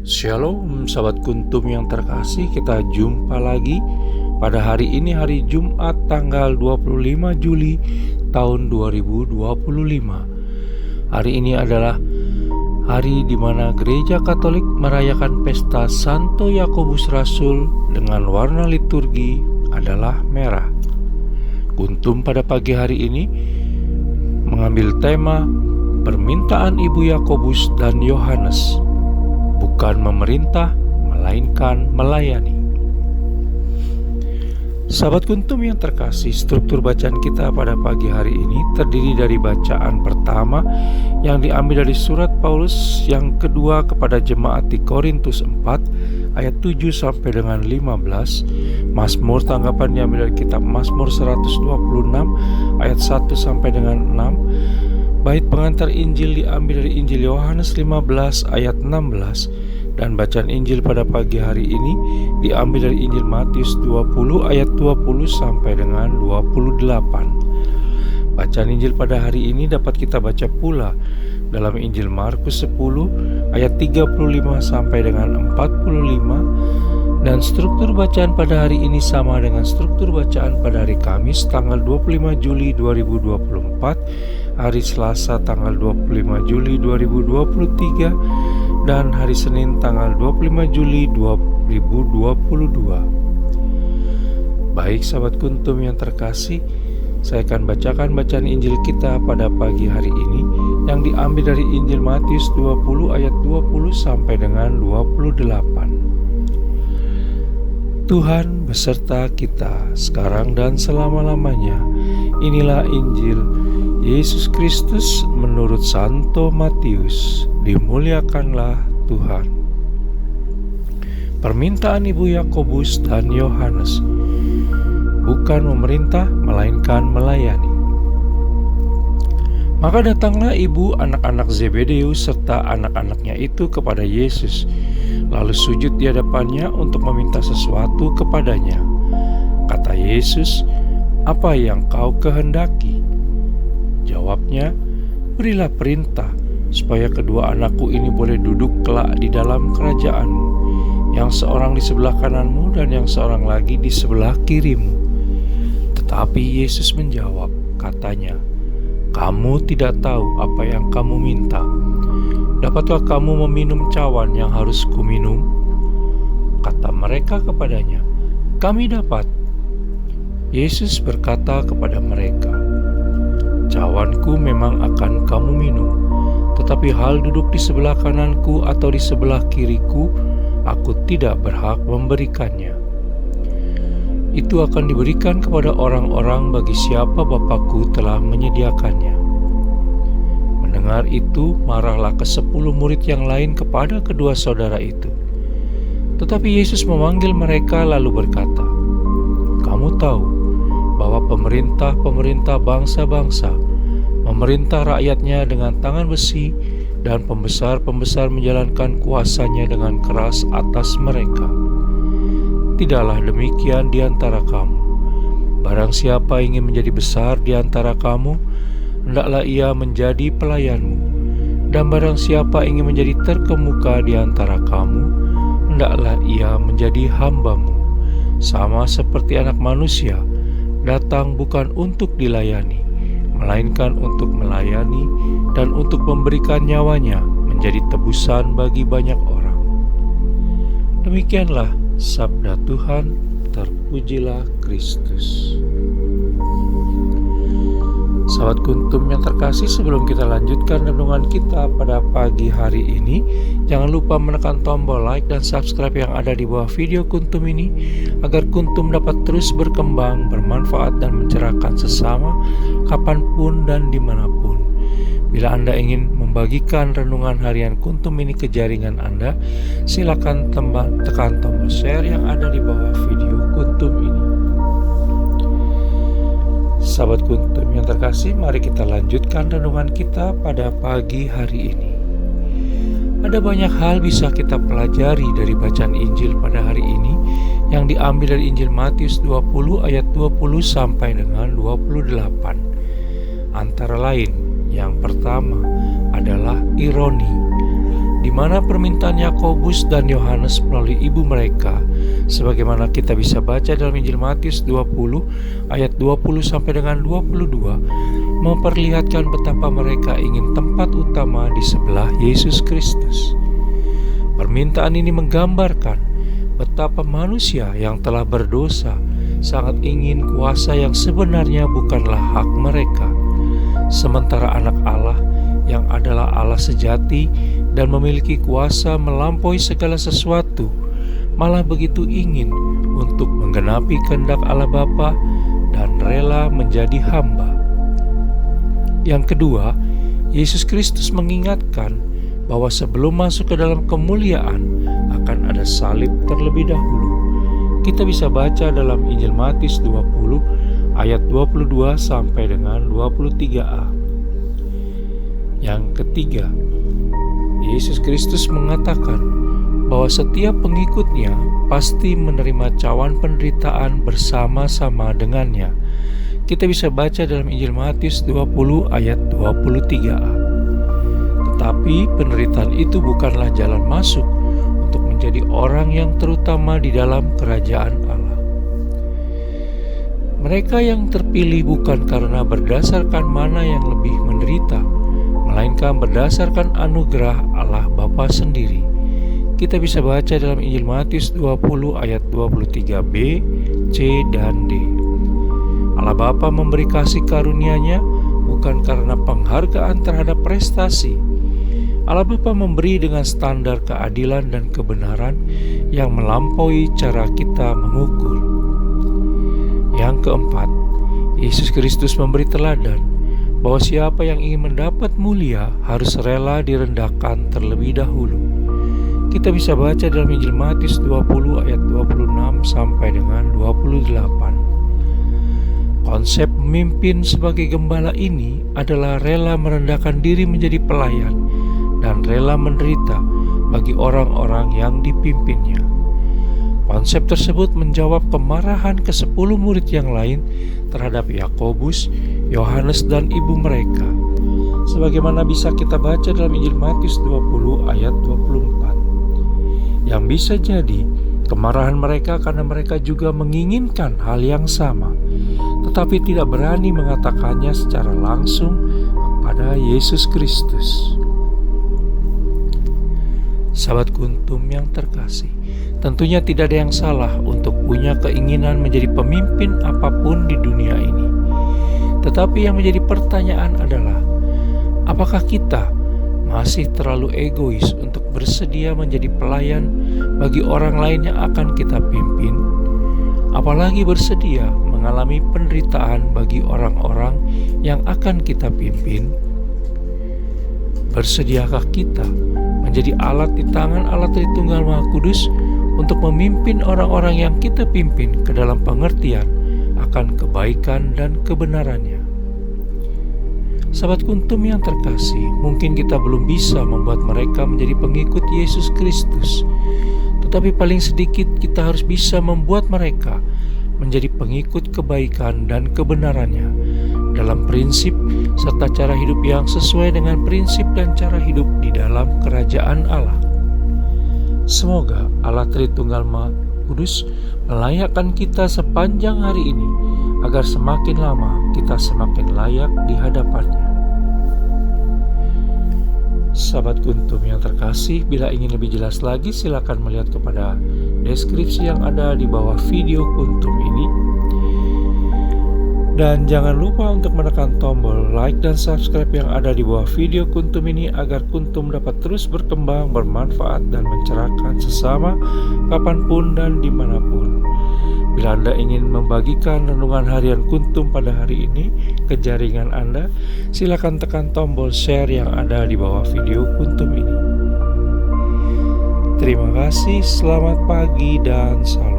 Shalom sahabat kuntum yang terkasih, kita jumpa lagi pada hari ini, hari Jumat tanggal 25 Juli tahun 2025. Hari ini adalah hari di mana Gereja Katolik merayakan pesta Santo Yakobus Rasul dengan warna liturgi adalah merah. Kuntum pada pagi hari ini mengambil tema permintaan Ibu Yakobus dan Yohanes. Bukan memerintah, melainkan melayani. Sahabat kuntum yang terkasih, struktur bacaan kita pada pagi hari ini terdiri dari bacaan pertama yang diambil dari surat Paulus yang kedua kepada jemaat di Korintus 4 ayat 7 sampai dengan 15. Mazmur tanggapan diambil dari kitab Mazmur 126 ayat 1 sampai dengan 6. Bait pengantar Injil diambil dari Injil Yohanes 15 ayat 16. Dan bacaan Injil pada pagi hari ini diambil dari Injil Matius 20 ayat 20 sampai dengan 28. Bacaan Injil pada hari ini dapat kita baca pula dalam Injil Markus 10 ayat 35 sampai dengan 45. Dan struktur bacaan pada hari ini sama dengan struktur bacaan pada hari Kamis tanggal 25 Juli 2024, hari Selasa tanggal 25 Juli 2023, dan hari Senin tanggal 25 Juli 2022. Baik sahabat kuntum yang terkasih, saya akan bacakan bacaan Injil kita pada pagi hari ini yang diambil dari Injil Matius 20 ayat 20 sampai dengan 28. Tuhan beserta kita sekarang dan selama-lamanya. Inilah Injil Yesus Kristus menurut Santo Matius. Dimuliakanlah Tuhan. Permintaan Ibu Yakobus dan Yohanes. Bukan memerintah, melainkan melayani. Maka datanglah ibu anak-anak Zebedeus serta anak-anaknya itu kepada Yesus, lalu sujud di hadapannya untuk meminta sesuatu kepadanya. Kata Yesus, "Apa yang kau kehendaki?" Jawabnya, "Berilah perintah supaya kedua anakku ini boleh duduk kelak di dalam kerajaanmu, yang seorang di sebelah kananmu dan yang seorang lagi di sebelah kirimu." Tetapi Yesus menjawab, katanya, "Kamu tidak tahu apa yang kamu minta. Dapatkah kamu meminum cawan yang harus kuminum?" Kata mereka kepadanya, "Kami dapat." Yesus berkata kepada mereka, "Cawanku memang akan kamu minum, tetapi hal duduk di sebelah kananku atau di sebelah kiriku, aku tidak berhak memberikannya. Itu akan diberikan kepada orang-orang bagi siapa Bapa-Ku telah menyediakannya." Mendengar itu, marahlah ke-10 murid yang lain kepada kedua saudara itu. Tetapi Yesus memanggil mereka lalu berkata, "Kamu tahu bahwa pemerintah bangsa-bangsa memerintah rakyatnya dengan tangan besi, dan pembesar-pembesar menjalankan kuasanya dengan keras atas mereka. Tidaklah demikian di antara kamu. Barang siapa ingin menjadi besar di antara kamu, hendaklah ia menjadi pelayanmu. Dan barang siapa ingin menjadi terkemuka di antara kamu, hendaklah ia menjadi hambamu. Sama seperti Anak Manusia datang bukan untuk dilayani, melainkan untuk melayani dan untuk memberikan nyawanya menjadi tebusan bagi banyak orang." Demikianlah sabda Tuhan. Terpujilah Kristus. Sahabat kuntum yang terkasih, sebelum kita lanjutkan renungan kita pada pagi hari ini, jangan lupa menekan tombol like dan subscribe yang ada di bawah video kuntum ini, agar kuntum dapat terus berkembang, bermanfaat dan mencerahkan sesama, kapanpun dan dimanapun. Bila Anda ingin membagikan renungan harian kuntum ini ke jaringan Anda, silakan tekan tombol share yang ada di bawah video kuntum ini. Sahabat kuntum yang terkasih, mari kita lanjutkan renungan kita pada pagi hari ini. Ada banyak hal bisa kita pelajari dari bacaan Injil pada hari ini yang diambil dari Injil Matius 20 ayat 20 sampai dengan 28. Antara lain, yang pertama adalah ironi. di mana permintaan Yakobus dan Yohanes melalui ibu mereka, sebagaimana kita bisa baca dalam Injil Matius 20 ayat 20 sampai dengan 22, memperlihatkan betapa mereka ingin tempat utama di sebelah Yesus Kristus. Permintaan ini menggambarkan betapa manusia yang telah berdosa sangat ingin kuasa yang sebenarnya bukanlah hak mereka, sementara anak Allah yang adalah Allah sejati dan memiliki kuasa melampaui segala sesuatu, malah begitu ingin untuk menggenapi kehendak Allah Bapa dan rela menjadi hamba. Yang kedua, Yesus Kristus mengingatkan bahwa sebelum masuk ke dalam kemuliaan akan ada salib terlebih dahulu. Kita bisa baca dalam Injil Matius 20 ayat 22 sampai dengan 23a. Yang ketiga, Yesus Kristus mengatakan bahwa setiap pengikutnya pasti menerima cawan penderitaan bersama-sama dengannya. Kita bisa baca dalam Injil Matius 20 ayat 23a. Tetapi penderitaan itu bukanlah jalan masuk untuk menjadi orang yang terutama di dalam kerajaan Allah. Mereka yang terpilih bukan karena berdasarkan mana yang lebih menderita, melainkan berdasarkan anugerah Allah Bapa sendiri. Kita bisa baca dalam Injil Matius 20 ayat 23b, c, dan d. Allah Bapa memberi kasih karunia-Nya bukan karena penghargaan terhadap prestasi. Allah Bapa memberi dengan standar keadilan dan kebenaran yang melampaui cara kita mengukur. Yang keempat, Yesus Kristus memberi teladan bahwa siapa yang ingin mendapat mulia harus rela direndahkan terlebih dahulu. Kita bisa baca dalam Injil Matius 20 ayat 26 sampai dengan 28. Konsep memimpin sebagai gembala ini adalah rela merendahkan diri menjadi pelayan dan rela menderita bagi orang-orang yang dipimpinnya. Konsep tersebut menjawab kemarahan ke-10 murid yang lain terhadap Yakobus, Yohanes, dan ibu mereka, sebagaimana bisa kita baca dalam Injil Matius 20 ayat 24. Yang bisa jadi kemarahan mereka karena mereka juga menginginkan hal yang sama, tetapi tidak berani mengatakannya secara langsung kepada Yesus Kristus. Sahabat Kuntum yang terkasih, tentunya tidak ada yang salah untuk punya keinginan menjadi pemimpin apapun di dunia ini. Tetapi yang menjadi pertanyaan adalah, apakah kita masih terlalu egois untuk bersedia menjadi pelayan bagi orang lain yang akan kita pimpin? Apalagi bersedia mengalami penderitaan bagi orang-orang yang akan kita pimpin? Bersediakah kita menjadi alat di tangan Allah Tritunggal Maha Kudus untuk memimpin orang-orang yang kita pimpin ke dalam pengertian akan kebaikan dan kebenarannya? Sahabat Kuntum yang terkasih, mungkin kita belum bisa membuat mereka menjadi pengikut Yesus Kristus, tetapi paling sedikit kita harus bisa membuat mereka menjadi pengikut kebaikan dan kebenarannya dalam prinsip serta cara hidup yang sesuai dengan prinsip dan cara hidup di dalam kerajaan Allah. Semoga Allah Tritunggal Maha Kudus melayakkan kita sepanjang hari ini agar semakin lama kita semakin layak di hadapannya. Sahabat Kuntum yang terkasih, bila ingin lebih jelas lagi silakan melihat kepada deskripsi yang ada di bawah video Kuntum ini. Dan jangan lupa untuk menekan tombol like dan subscribe yang ada di bawah video Kuntum ini agar Kuntum dapat terus berkembang, bermanfaat, dan mencerahkan sesama kapanpun dan dimanapun. Bila Anda ingin membagikan renungan harian Kuntum pada hari ini ke jaringan Anda, silakan tekan tombol share yang ada di bawah video Kuntum ini. Terima kasih, selamat pagi, dan salam.